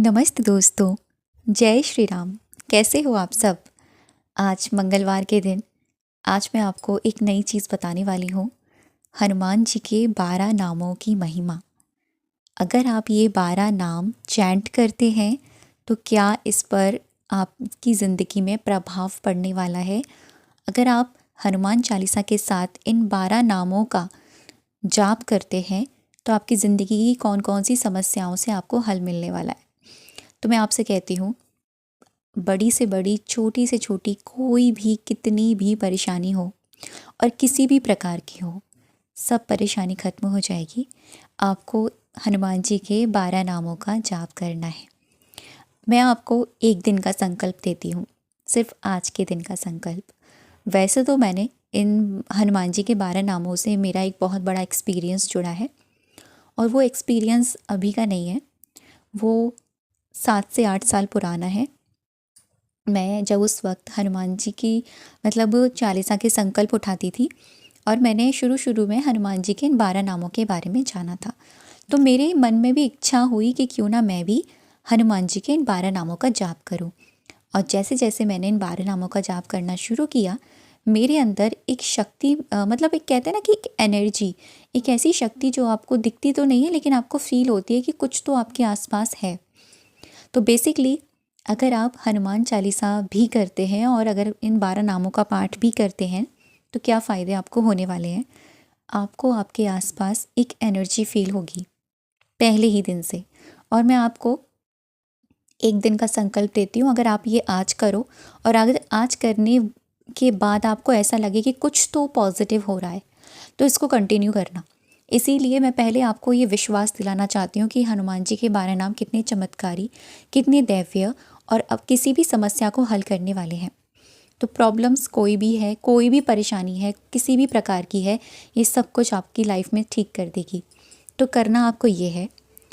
नमस्ते दोस्तों। जय श्री राम। कैसे हो आप सब? आज मंगलवार के दिन आज मैं आपको एक नई चीज़ बताने वाली हूँ। हनुमान जी के 12 नामों की महिमा। अगर आप ये 12 नाम चैंट करते हैं तो क्या इस पर आपकी ज़िंदगी में प्रभाव पड़ने वाला है। अगर आप हनुमान चालीसा के साथ इन 12 नामों का जाप करते हैं तो आपकी ज़िंदगी की कौन कौन सी समस्याओं से आपको हल मिलने वाला है। तो मैं आपसे कहती हूँ, बड़ी से बड़ी, छोटी से छोटी, कोई भी कितनी भी परेशानी हो और किसी भी प्रकार की हो, सब परेशानी खत्म हो जाएगी। आपको हनुमान जी के 12 नामों का जाप करना है। मैं आपको एक दिन का संकल्प देती हूँ, सिर्फ आज के दिन का संकल्प। वैसे तो मैंने इन हनुमान जी के 12 नामों से मेरा एक बहुत बड़ा एक्सपीरियंस जुड़ा है और वो एक्सपीरियंस अभी का नहीं है, वो 7 से 8 साल पुराना है। मैं जब उस वक्त हनुमान जी की चालीसा के संकल्प उठाती थी और मैंने शुरू में हनुमान जी के इन 12 नामों के बारे में जाना था, तो मेरे मन में भी इच्छा हुई कि क्यों ना मैं भी हनुमान जी के इन 12 नामों का जाप करूं। और जैसे जैसे मैंने इन 12 नामों का जाप करना शुरू किया, मेरे अंदर एक शक्ति, एक कहते हैं ना कि एक एनर्जी, एक ऐसी शक्ति जो आपको दिखती तो नहीं है लेकिन आपको फील होती है कि कुछ तो आपके आसपास है। तो बेसिकली अगर आप हनुमान चालीसा भी करते हैं और अगर इन 12 नामों का पाठ भी करते हैं तो क्या फ़ायदे आपको होने वाले हैं। आपको आपके आसपास एक एनर्जी फील होगी पहले ही दिन से। और मैं आपको एक दिन का संकल्प देती हूँ, अगर आप ये आज करो और अगर आज करने के बाद आपको ऐसा लगे कि कुछ तो पॉजिटिव हो रहा है तो इसको कंटिन्यू करना। इसीलिए मैं पहले आपको ये विश्वास दिलाना चाहती हूँ कि हनुमान जी के 12 नाम कितने चमत्कारी, कितने दैवीय और अब किसी भी समस्या को हल करने वाले हैं। तो प्रॉब्लम्स कोई भी है, कोई भी परेशानी है, किसी भी प्रकार की है, ये सब कुछ आपकी लाइफ में ठीक कर देगी। तो करना आपको ये है,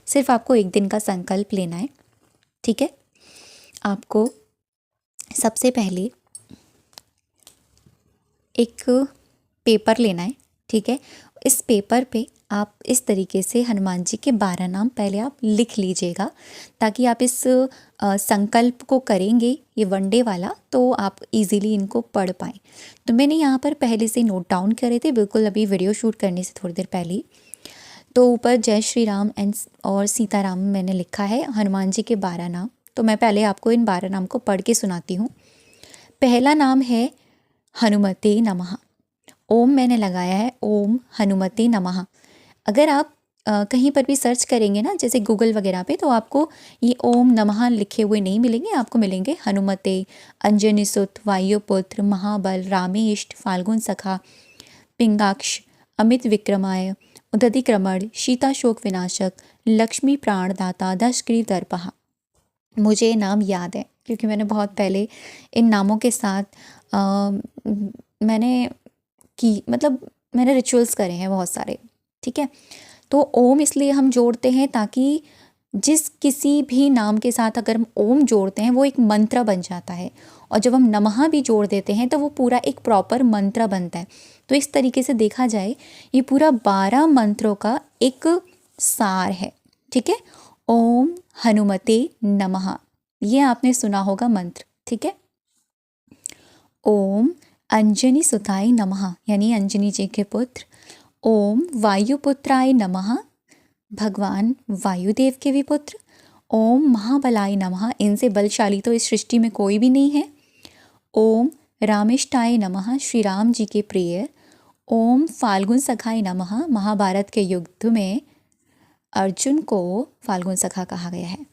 सिर्फ आपको एक दिन का संकल्प लेना है, ठीक है। आपको सबसे पहले एक पेपर लेना है, ठीक है। इस पेपर पे आप इस तरीके से हनुमान जी के 12 नाम पहले आप लिख लीजिएगा, ताकि आप इस संकल्प को करेंगे ये वनडे वाला तो आप इजीली इनको पढ़ पाएँ। तो मैंने यहाँ पर पहले से नोट डाउन करे थे, बिल्कुल अभी वीडियो शूट करने से थोड़ी देर पहले ही। तो ऊपर जय श्री राम एंड और सीताराम मैंने लिखा है, हनुमान जी के 12 नाम। तो मैं पहले आपको इन 12 नाम को पढ़ के सुनाती हूँ। पहला नाम है हनुमते नमः। ओम मैंने लगाया है, ओम हनुमते नमः। अगर आप कहीं पर भी सर्च करेंगे ना, जैसे गूगल वगैरह पे, तो आपको ये ओम नमः लिखे हुए नहीं मिलेंगे, आपको मिलेंगे हनुमते, अंजनी सुत, वायुपुत्र, महाबल, रामेष्ट, फाल्गुन सखा, पिंगाक्ष, अमित विक्रमाय, उदधिक्रमण, सीताशोक विनाशक, लक्ष्मी प्राणदाता, दशग्रीव दर्पहा। मुझे नाम याद है क्योंकि मैंने बहुत पहले इन नामों के साथ मैंने मैंने रिचुअल्स करे हैं बहुत सारे, ठीक है। तो ओम इसलिए हम जोड़ते हैं ताकि जिस किसी भी नाम के साथ अगर हम ओम जोड़ते हैं वो एक मंत्र बन जाता है, और जब हम नमः भी जोड़ देते हैं तो वो पूरा एक प्रॉपर मंत्र बनता है। तो इस तरीके से देखा जाए ये पूरा 12 मंत्रों का एक सार है, ठीक है। ओम हनुमते नमः, ये आपने सुना होगा मंत्र, ठीक है। ओम अंजनी सुताय नमः, यानी अंजनी जी के पुत्र। ओम वायुपुत्राय नमः, भगवान वायुदेव के भी पुत्र। ओम महाबलाय नमः, इनसे बलशाली तो इस सृष्टि में कोई भी नहीं है। ओम रामिष्ठाय नमः, श्री राम जी के प्रिय। ओम फाल्गुन सखाय नमः, महाभारत के युद्ध में अर्जुन को फाल्गुन सखा कहा गया है।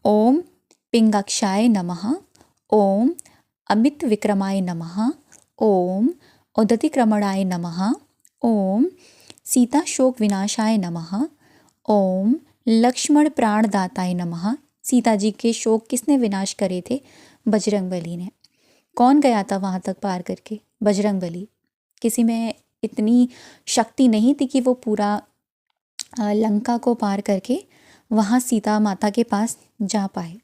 ओम पिंगाक्षाय नमः। ओम अमित विक्रमाय नमः। ओम उदतिक्रमणाय नमः। ओम सीता शोक विनाशाय नमः। ओम लक्ष्मण प्राणदाताय नमः। सीता जी के शोक किसने विनाश करे थे? बजरंगबली ने। कौन गया था वहाँ तक पार करके? बजरंगबली। किसी में इतनी शक्ति नहीं थी कि वो पूरा लंका को पार करके वहाँ सीता माता के पास जा पाए,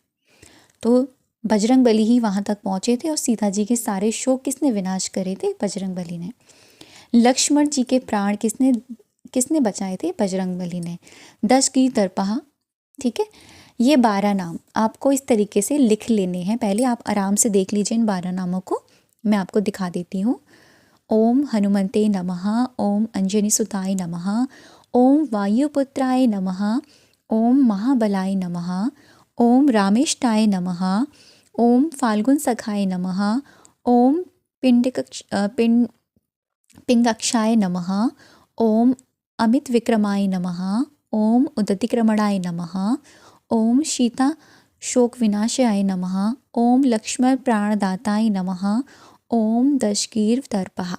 तो बजरंगबली ही वहाँ तक पहुँचे थे। और सीता जी के सारे शोक किसने विनाश करे थे? बजरंगबली ने। लक्ष्मण जी के प्राण किसने बचाए थे? बजरंगबली ने। 10 की तरपहा, ठीक है। ये 12 नाम आपको इस तरीके से लिख लेने हैं। पहले आप आराम से देख लीजिए इन 12 नामों को, मैं आपको दिखा देती हूँ। ओम हनुमते नमः, ओम अंजनी सुताय नमः, ओम वायुपुत्राय नमः, ओम महाबलाय नमः, ओम रामेष्टाय नमः, ओम फाल्गुन सखाय नमः, ओम पिंगक्षाय नमः, ओम अमित विक्रमाय नमः, ओम उदतिक्रमणाय नमः, ओम सीता शोक विनाशाय नमः, ओम लक्ष्मण प्राणदाताय नमः, ओम दशकीर तर्पहा।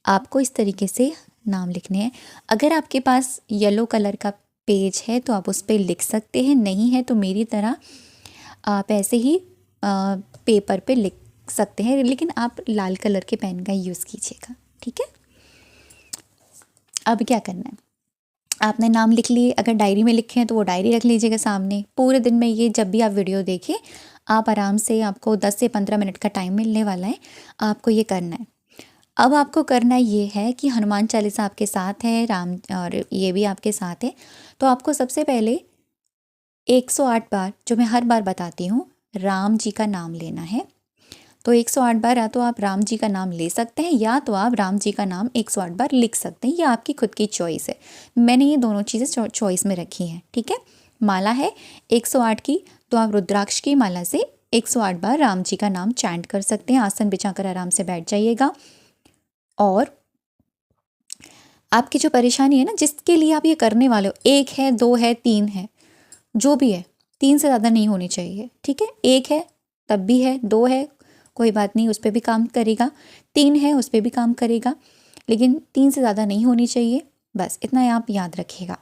आपको इस तरीके से नाम लिखने हैं। अगर आपके पास येलो कलर का पेज है तो आप उस पर लिख सकते हैं, नहीं है तो मेरी तरह आप ऐसे ही पेपर पे लिख सकते हैं, लेकिन आप लाल कलर के पेन का यूज़ कीजिएगा, ठीक है। अब क्या करना है, आपने नाम लिख लिए। अगर डायरी में लिखे हैं तो वो डायरी रख लीजिएगा सामने। पूरे दिन में ये जब भी आप वीडियो देखें आप आराम से, आपको 10 से 15 मिनट का टाइम मिलने वाला है, आपको ये करना है। अब आपको करना ये है कि हनुमान चालीसा आपके साथ है, राम और ये भी आपके साथ है, तो आपको सबसे पहले 108 बार, जो मैं हर बार बताती हूँ, राम जी का नाम लेना है। तो 108 बार या तो आप राम जी का नाम ले सकते हैं या तो आप राम जी का नाम 108 बार लिख सकते हैं, ये आपकी खुद की चॉइस है। मैंने ये दोनों चीज़ें चॉइस में रखी हैं, ठीक है। माला है 108 की, तो आप रुद्राक्ष की माला से 108 बार राम जी का नाम चैंट कर सकते हैं। आसन बिछाकर आराम से बैठ जाइएगा। और आपकी जो परेशानी है ना, जिसके लिए आप ये करने वाले हो, 1 है, 2 है, 3 है, जो भी है, 3 से ज़्यादा नहीं होनी चाहिए, ठीक है। 1 है तब भी है, 2 है कोई बात नहीं, उस पर भी काम करेगा, 3 है उस पर भी काम करेगा, लेकिन 3 से ज़्यादा नहीं होनी चाहिए, बस इतना आप याद रखिएगा।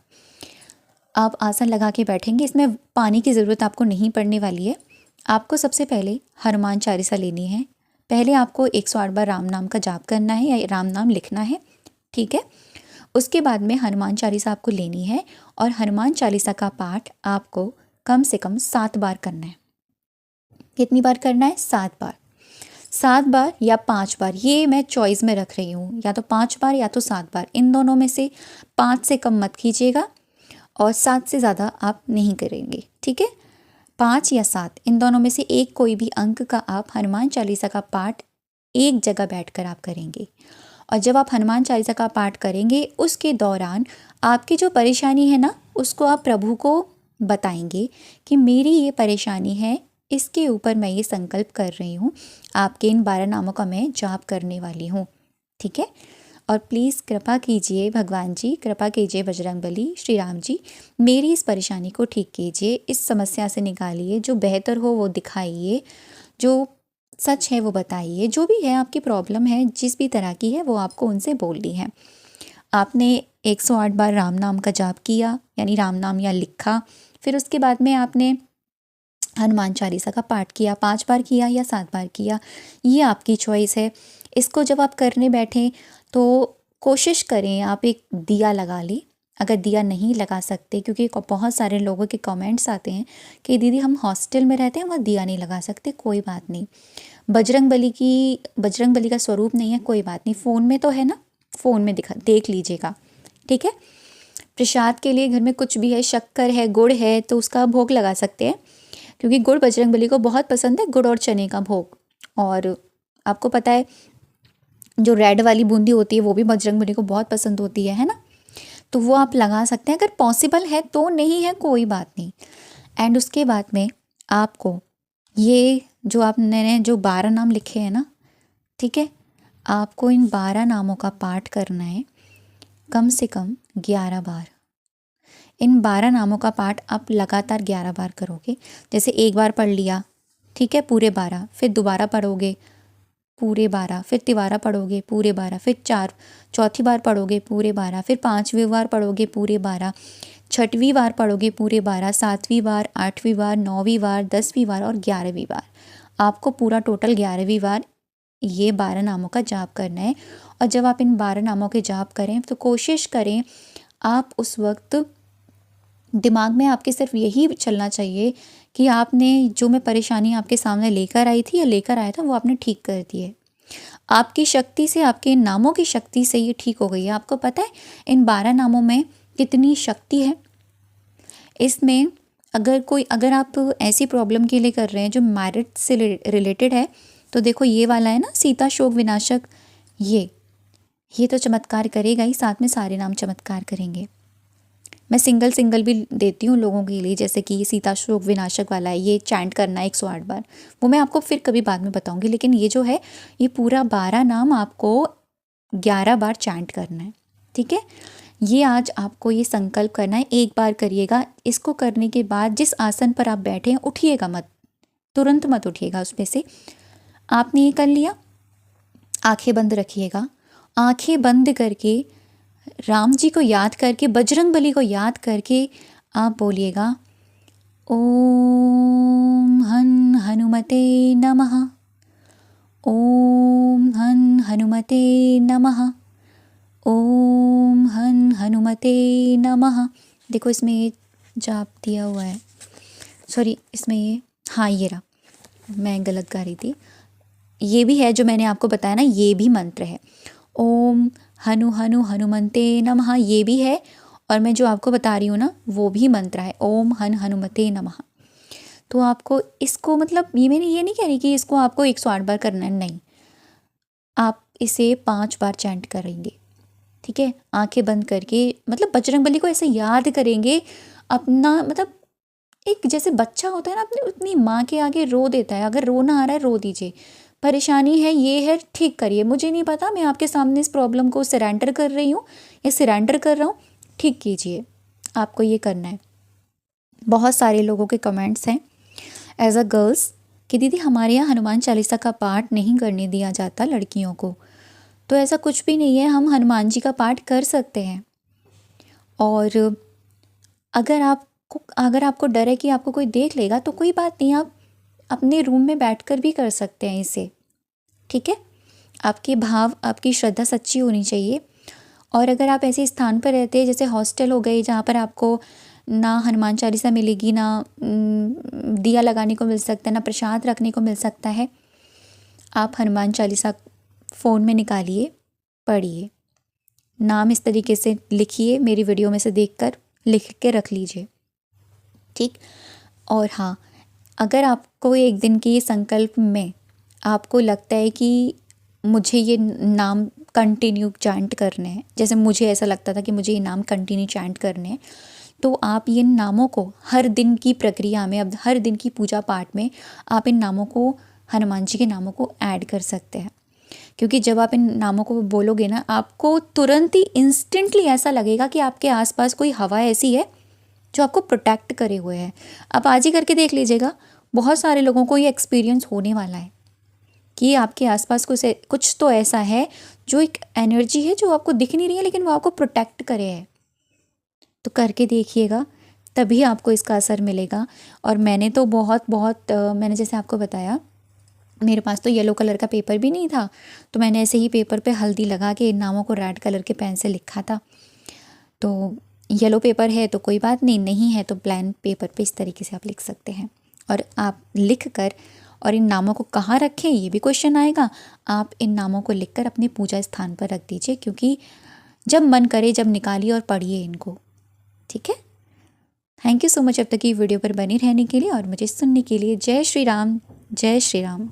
आप आसन लगा के बैठेंगे, इसमें पानी की ज़रूरत आपको नहीं पड़ने वाली है। आपको सबसे पहले हनुमान चालीसा लेनी है। पहले आपको 108 बार राम नाम का जाप करना है या राम नाम लिखना है, ठीक है। उसके बाद में हनुमान चालीसा आपको लेनी है और हनुमान चालीसा का पाठ आपको कम से कम 7 बार करना है। कितनी बार करना है? 7 बार। 7 बार या 5 बार, ये मैं चॉइस में रख रही हूँ, या तो 5 बार या तो 7 बार, इन दोनों में से 5 से कम मत कीजिएगा और 7 से ज़्यादा आप नहीं करेंगे, ठीक है। 5 या 7 इन दोनों में से एक कोई भी अंक का आप हनुमान चालीसा का पाठ एक जगह बैठकर आप करेंगे। और जब आप हनुमान चालीसा का पाठ करेंगे उसके दौरान आपकी जो परेशानी है ना, उसको आप प्रभु को बताएंगे कि मेरी ये परेशानी है, इसके ऊपर मैं ये संकल्प कर रही हूँ, आपके इन 12 नामों का मैं जाप करने वाली हूँ, ठीक है। और प्लीज़ कृपा कीजिए भगवान जी, कृपा कीजिए बजरंगबली, श्री राम जी, मेरी इस परेशानी को ठीक कीजिए, इस समस्या से निकालिए, जो बेहतर हो वो दिखाइए, जो सच है वो बताइए, जो भी है आपकी प्रॉब्लम है, जिस भी तरह की है वो आपको उनसे बोलनी है। आपने 108 बार राम नाम का जाप किया, यानी राम नाम या लिखा, फिर उसके बाद में आपने हनुमान चालीसा का पाठ किया, 5 बार किया या 7 बार किया, ये आपकी चॉइस है। इसको जब आप करने बैठें तो कोशिश करें आप एक दिया लगा लें। अगर दिया नहीं लगा सकते, क्योंकि बहुत सारे लोगों के कमेंट्स आते हैं कि दीदी हम हॉस्टल में रहते हैं, वहाँ दिया नहीं लगा सकते, कोई बात नहीं। बजरंगबली का स्वरूप नहीं है, कोई बात नहीं, फ़ोन में तो है ना, फ़ोन में देख लीजिएगा, ठीक है। प्रसाद के लिए घर में कुछ भी है, शक्कर है, गुड़ है, तो उसका भोग लगा सकते हैं, क्योंकि गुड़ बजरंगबली को बहुत पसंद है, गुड़ और चने का भोग। और आपको पता है जो रेड वाली बूंदी होती है वो भी बजरंगबली को बहुत पसंद होती है ना, तो वो आप लगा सकते हैं अगर पॉसिबल है तो, नहीं है कोई बात नहीं। एंड उसके बाद में आपको ये जो आपने जो 12 नाम लिखे हैं ना, ठीक है, आपको इन 12 नामों का पाठ करना है कम से कम 11 बार। इन 12 नामों का पाठ आप लगातार 11 बार करोगे। जैसे एक बार पढ़ लिया, ठीक है, पूरे 12, फिर दोबारा पढ़ोगे पूरे 12, फिर तिबारा पढ़ोगे पूरे 12, फिर चौथी बार पढ़ोगे पूरे 12, फिर 5वीं बार पढ़ोगे पूरे 12, 6वीं बार पढ़ोगे पूरे 12, 7वीं बार, 8वीं बार, 9वीं बार, 10वीं बार और 11वीं बार। आपको पूरा टोटल 11वीं बार ये 12 नामों का जाप करना है। और जब आप इन 12 नामों के जाप करें तो कोशिश करें आप उस वक्त दिमाग में आपके सिर्फ यही चलना चाहिए कि आपने जो मैं परेशानी आपके सामने लेकर आई थी या लेकर आया था वो आपने ठीक कर दी है। आपकी शक्ति से, आपके इन नामों की शक्ति से ये ठीक हो गई है। आपको पता है इन 12 नामों में कितनी शक्ति है। इसमें अगर आप ऐसी प्रॉब्लम के लिए कर रहे हैं जो मैरिट से रिलेटेड है, तो देखो ये वाला है ना, सीता शोक विनाशक, ये तो चमत्कार करेगा ही, साथ में सारे नाम चमत्कार करेंगे। मैं सिंगल सिंगल भी देती हूँ लोगों के लिए, जैसे कि ये सीता शोक विनाशक वाला है, ये चैंट करना है 108 बार, वो मैं आपको फिर कभी बाद में बताऊँगी। लेकिन ये जो है, ये पूरा 12 नाम आपको 11 बार चैंट करना है, ठीक है। ये आज आपको ये संकल्प करना है, एक बार करिएगा। इसको करने के बाद जिस आसन पर आप बैठे हैं उठिएगा मत, तुरंत मत उठिएगा उसमें से। आपने ये कर लिया, आंखें बंद रखिएगा। आंखें बंद करके राम जी को याद करके, बजरंग बली को याद करके आप बोलिएगा, ओम हन हनुमते नमः, ओम हन हनुमते नमः, ओम हन हनुमते नमः। देखो इसमें ये जाप दिया हुआ है, सॉरी इसमें ये, हाँ ये रहा, मैं गलत गा रही थी। ये भी है जो मैंने आपको बताया ना, ये भी मंत्र है। ओम हनु हनु हनुमते नमः, ये भी है। और मैं जो आपको बता रही हूँ ना, वो भी मंत्र है, ओम हन हनुमते नमः। तो आपको इसको, मतलब ये मैंने ये नहीं कह रही कि इसको आपको 108 बार करना है, नहीं, आप इसे 5 बार चैंट करेंगे, ठीक है। आंखें बंद करके, मतलब बजरंग बली को ऐसे याद करेंगे अपना, मतलब एक जैसे बच्चा होता है ना, अपनी उतनी माँ के आगे रो देता है, अगर रोना आ रहा है रो दीजिए, परेशानी है ये है, ठीक करिए, मुझे नहीं पता, मैं आपके सामने इस प्रॉब्लम को सरेंडर कर रही हूँ या सरेंडर कर रहा हूँ, ठीक कीजिए। आपको ये करना है। बहुत सारे लोगों के कमेंट्स हैं एज अ गर्ल्स कि दीदी हमारे यहाँ हनुमान चालीसा का पाठ नहीं करने दिया जाता लड़कियों को। तो ऐसा कुछ भी नहीं है, हम हनुमान जी का पाठ कर सकते हैं। और अगर आपको डर है कि आपको कोई देख लेगा, तो कोई बात नहीं, आप अपने रूम में बैठकर भी कर सकते हैं इसे, ठीक है। आपके भाव, आपकी श्रद्धा सच्ची होनी चाहिए। और अगर आप ऐसे स्थान पर रहते हैं जैसे हॉस्टल हो गए, जहाँ पर आपको ना हनुमान चालीसा मिलेगी, ना दिया लगाने को मिल सकता है, ना प्रसाद रखने को मिल सकता है, आप हनुमान चालीसा फ़ोन में निकालिए, पढ़िए, नाम इस तरीके से लिखिए, मेरी वीडियो में से देखकर लिख के रख लीजिए, ठीक। और हाँ, अगर आपको एक दिन के संकल्प में आपको लगता है कि मुझे ये नाम कंटिन्यू चैंट करने हैं, जैसे मुझे ऐसा लगता था कि मुझे ये नाम कंटिन्यू चैंट करने हैं, तो आप इन नामों को हर दिन की प्रक्रिया में, अब हर दिन की पूजा पाठ में आप इन नामों को, हनुमान जी के नामों को ऐड कर सकते हैं। क्योंकि जब आप इन नामों को बोलोगे ना, आपको तुरंत ही इंस्टेंटली ऐसा लगेगा कि आपके आसपास कोई हवा ऐसी है जो आपको प्रोटेक्ट करे हुए है। आप आज ही करके देख लीजिएगा, बहुत सारे लोगों को ये एक्सपीरियंस होने वाला है कि आपके आसपास कुछ तो ऐसा है, जो एक एनर्जी है जो आपको दिख नहीं रही है, लेकिन वो आपको प्रोटेक्ट करे है। तो करके देखिएगा, तभी आपको इसका असर मिलेगा। और मैंने तो मैंने जैसे आपको बताया, मेरे पास तो येलो कलर का पेपर भी नहीं था, तो मैंने ऐसे ही पेपर पे हल्दी लगा के इन नामों को रेड कलर के पेन से लिखा था। तो येलो पेपर है तो कोई बात नहीं, नहीं है तो प्लेन पेपर पे इस तरीके से आप लिख सकते हैं। और आप लिख कर, और इन नामों को कहाँ रखें ये भी क्वेश्चन आएगा, आप इन नामों को लिखकर अपने पूजा स्थान पर रख दीजिए, क्योंकि जब मन करे जब निकालिए और पढ़िए इनको, ठीक है। थैंक यू सो मच अब तक की वीडियो पर बने रहने के लिए और मुझे सुनने के लिए। जय श्री राम, जय श्री राम।